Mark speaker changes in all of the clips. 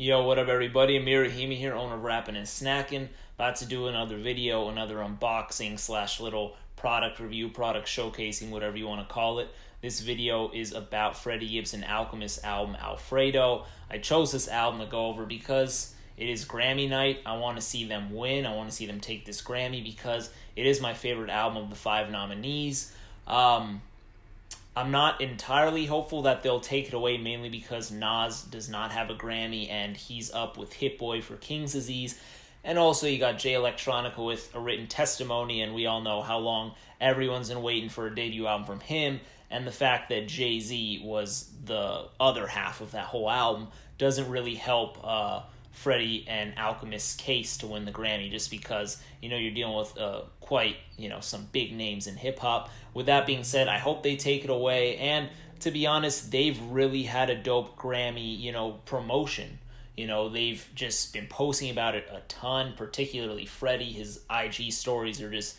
Speaker 1: Yo, what up, everybody? Amir Rahimi here, owner of Rappin' and Snackin'. About to do another video, another unboxing slash little product review, product showcasing, whatever you want to call it. This video is about Freddie Gibbs Alchemist album, Alfredo. I chose this album to go over because it is Grammy night. I want to see them win. I want to see them take this Grammy because it is my favorite album of the 5 nominees. I'm not entirely hopeful that they'll take it away, mainly because Nas does not have a Grammy and he's up with Hit Boy for King's Disease. And also you got Jay Electronica with A Written Testimony, and we all know how long everyone's been waiting for a debut album from him. And the fact that Jay-Z was the other half of that whole album doesn't really help Freddie and Alchemist's case to win the Grammy, just because, you're dealing with quite, some big names in hip-hop. With that being said, I hope they take it away, and to be honest, they've really had a dope Grammy, promotion. They've just been posting about it a ton, particularly Freddie. His IG stories are just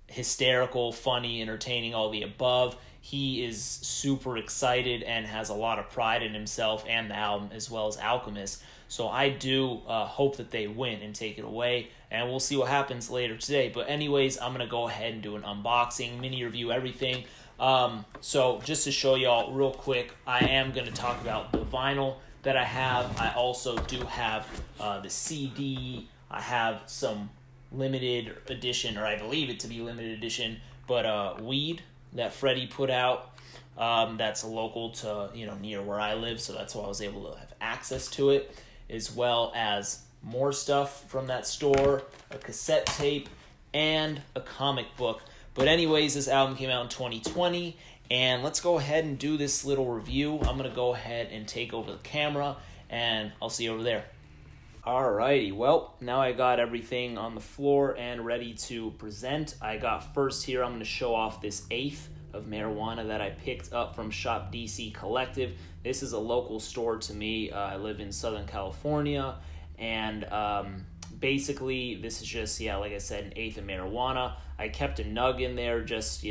Speaker 1: hysterical, funny, entertaining, all the above. He is super excited and has a lot of pride in himself and the album, as well as Alchemist. So I do hope that they win and take it away, and we'll see what happens later today. But anyways, I'm going to go ahead and do an unboxing, mini review, everything. So just to show y'all real quick, I am going to talk about the vinyl that I have. I also do have the CD. I have some limited edition, or I believe it to be limited edition, but weed that Freddie put out. That's local to, near where I live, so that's why I was able to have access to it, as well as more stuff from that store, a cassette tape, and a comic book. But anyways, this album came out in 2020, and let's go ahead and do this little review. I'm going to go ahead and take over the camera, and I'll see you over there. Alrighty, well, now I got everything on the floor and ready to present. I got first here, I'm going to show off this eighth of marijuana that I picked up from Shop DC Collective. This is a local store to me. I live in Southern California, and basically this is just, like I said, an eighth of marijuana. I kept a nug in there just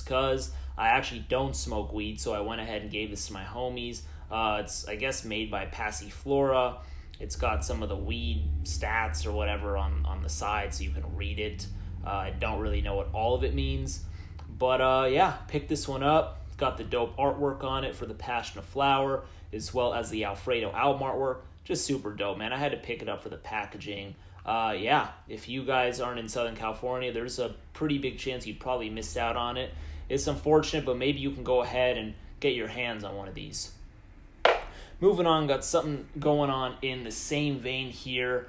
Speaker 1: cause. I actually don't smoke weed, so I went ahead and gave this to my homies. It's, I guess, made by Passiflora. It's got some of the weed stats or whatever on the side, so you can read it. I don't really know what all of it means. But picked this one up. It's got the dope artwork on it for the Passion of Flower, as well as the Alfredo album artwork. Just super dope, man. I had to pick it up for the packaging. If you guys aren't in Southern California, there's a pretty big chance you'd probably miss out on it. It's unfortunate, but maybe you can go ahead and get your hands on one of these. Moving on, got something going on in the same vein here.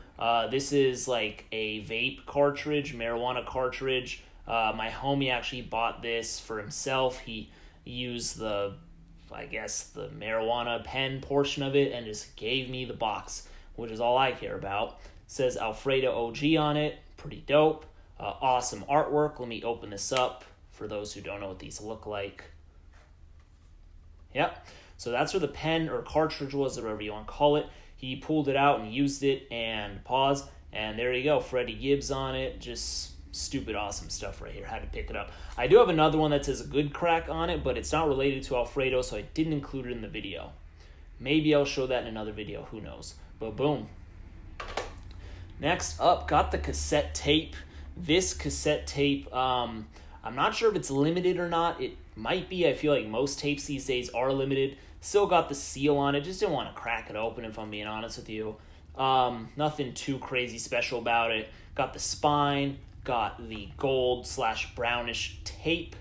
Speaker 1: This is like a vape cartridge, marijuana cartridge. My homie actually bought this for himself. He used the marijuana pen portion of it and just gave me the box, which is all I care about. It says Alfredo OG on it. Pretty dope. Awesome artwork. Let me open this up for those who don't know what these look like. Yep. So that's where the pen or cartridge was, or whatever you want to call it. He pulled it out and used it, and pause, and there you go, Freddie Gibbs on it. Just stupid awesome stuff right here. Had to pick it up. I do have another one that says a good crack on it, but it's not related to Alfredo, so I didn't include it in the video. Maybe I'll show that in another video, who knows. But boom. Next up, got the cassette tape. This cassette tape, I'm not sure if it's limited or not. It might be. I feel like most tapes these days are limited. Still got the seal on it. Just didn't want to crack it open, if I'm being honest with you. Nothing too crazy special about it. Got the spine. Got the gold/brownish tape.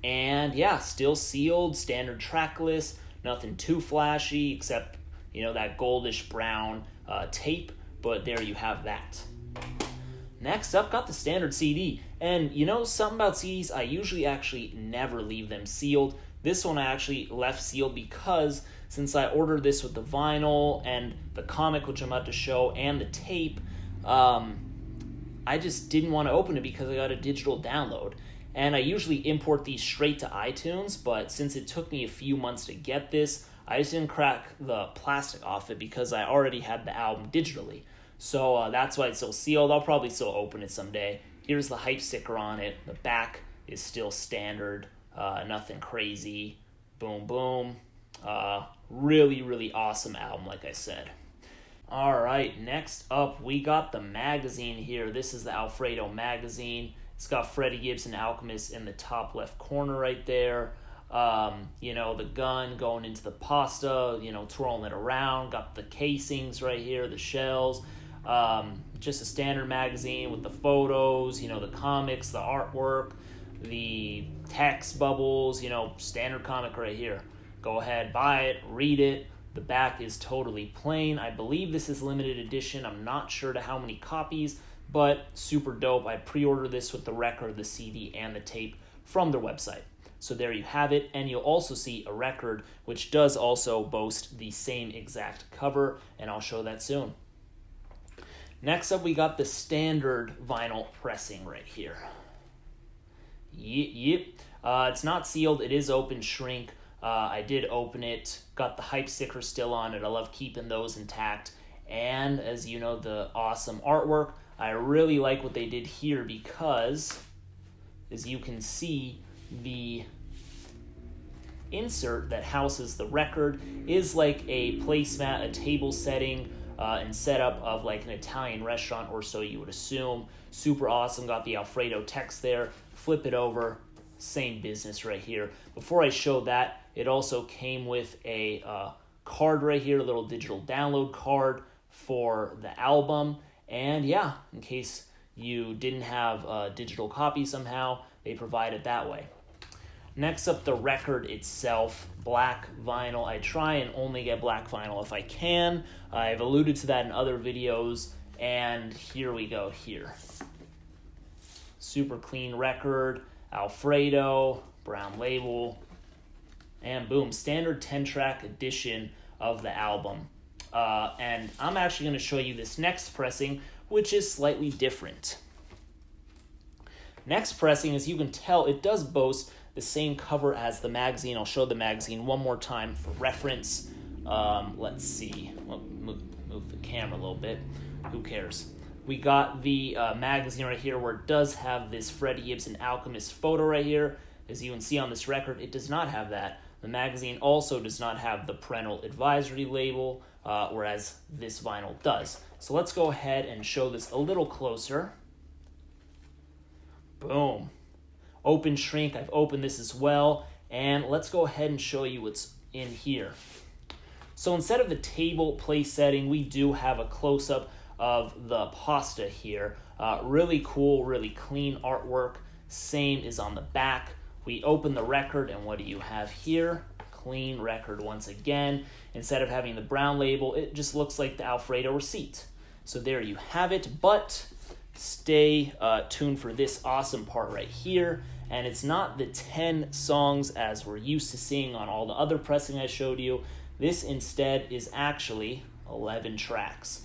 Speaker 1: And still sealed. Standard track list. Nothing too flashy except, that goldish brown tape. But there you have that. Next up, got the standard CD. And something about CDs, I usually actually never leave them sealed. This one I actually left sealed because since I ordered this with the vinyl and the comic, which I'm about to show, and the tape, I just didn't want to open it because I got a digital download. And I usually import these straight to iTunes, but since it took me a few months to get this, I just didn't crack the plastic off it because I already had the album digitally. So that's why it's still sealed. I'll probably still open it someday. Here's the hype sticker on it. The back is still standard. Nothing crazy. Boom, boom. Really, really awesome album, like I said. All right, next up, we got the magazine here. This is the Alfredo Magazine. It's got Freddie Gibbs The Alchemist in the top left corner right there. The gun going into the pasta, twirling it around. Got the casings right here, the shells. Just a standard magazine with the photos, the comics, the artwork, the text bubbles, standard comic right here. Go ahead, buy it, read it. The back is totally plain. I believe this is limited edition. I'm not sure to how many copies, but super dope. I pre-ordered this with the record, the CD, and the tape from their website. So there you have it, and you'll also see a record which does also boast the same exact cover, and I'll show that soon. Next up, we got the standard vinyl pressing right here. Yep. It's not sealed. It is open shrink. I did open it. Got the hype sticker still on it. I love keeping those intact. And as you know, the awesome artwork. I really like what they did here because, as you can see, the insert that houses the record is like a placemat, a table setting, and setup of like an Italian restaurant, or so you would assume. Super awesome. Got the Alfredo text there. Flip it over. Same business right here. Before I show that, it also came with a card right here, a little digital download card for the album. And yeah, in case you didn't have a digital copy somehow, they provide it that way. Next up, the record itself, black vinyl. I try and only get black vinyl if I can. I've alluded to that in other videos, and here we go here. Super clean record, Alfredo, brown label, and boom, standard 10-track edition of the album. And I'm actually going to show you this next pressing, which is slightly different. Next pressing, as you can tell, it does boast the same cover as the magazine. I'll show the magazine one more time for reference. Let's see. Move the camera a little bit. Who cares? We got the magazine right here where it does have this Freddie Gibbs Alchemist photo right here. As you can see on this record, it does not have that. The magazine also does not have the parental advisory label, whereas this vinyl does. So let's go ahead and show this a little closer. Boom. Open shrink. I've opened this as well. And let's go ahead and show you what's in here. So instead of the table place setting, we do have a close-up of the pasta here. Really cool, really clean artwork. Same is on the back. We open the record, and what do you have here? Clean record once again. Instead of having the brown label, it just looks like the Alfredo receipt. So there you have it, but stay tuned for this awesome part right here. And it's not the 10 songs as we're used to seeing on all the other pressing I showed you. This instead is actually 11 tracks.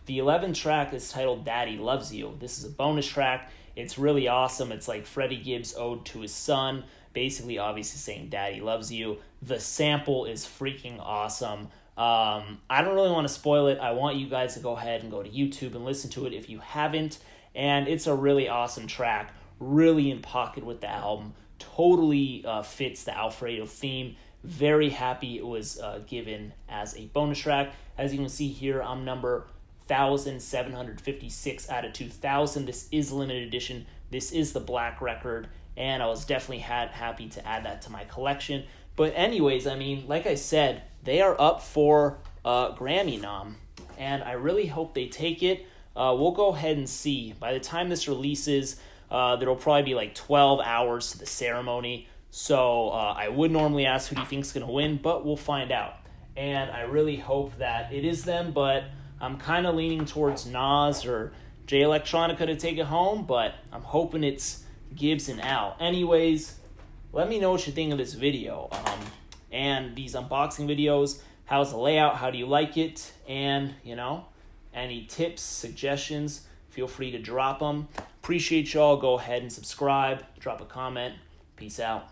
Speaker 1: The 11th track is titled Daddy Loves You. This is a bonus track. It's really awesome. It's like Freddie Gibbs' ode to his son, basically obviously saying Daddy loves you. The sample is freaking awesome. I don't really want to spoil it. I want you guys to go ahead and go to YouTube and listen to it if you haven't. And it's a really awesome track, really in pocket with the album. Totally fits the Alfredo theme. Very happy it was given as a bonus track. As you can see here, I'm number 1,756 out of 2,000. This is limited edition. This is the black record, and I was definitely happy to add that to my collection. But anyways, I mean, like I said, they are up for Grammy nom, and I really hope they take it. We'll go ahead and see. By the time this releases, there'll probably be like 12 hours to the ceremony. So I would normally ask who do you think is going to win, but we'll find out. And I really hope that it is them, but I'm kind of leaning towards Nas or Jay Electronica to take it home, but I'm hoping it's Gibbs and Al. Anyways, let me know what you think of this video. And these unboxing videos, how's the layout, how do you like it? And, any tips, suggestions, feel free to drop them. Appreciate y'all. Go ahead and subscribe, drop a comment. Peace out.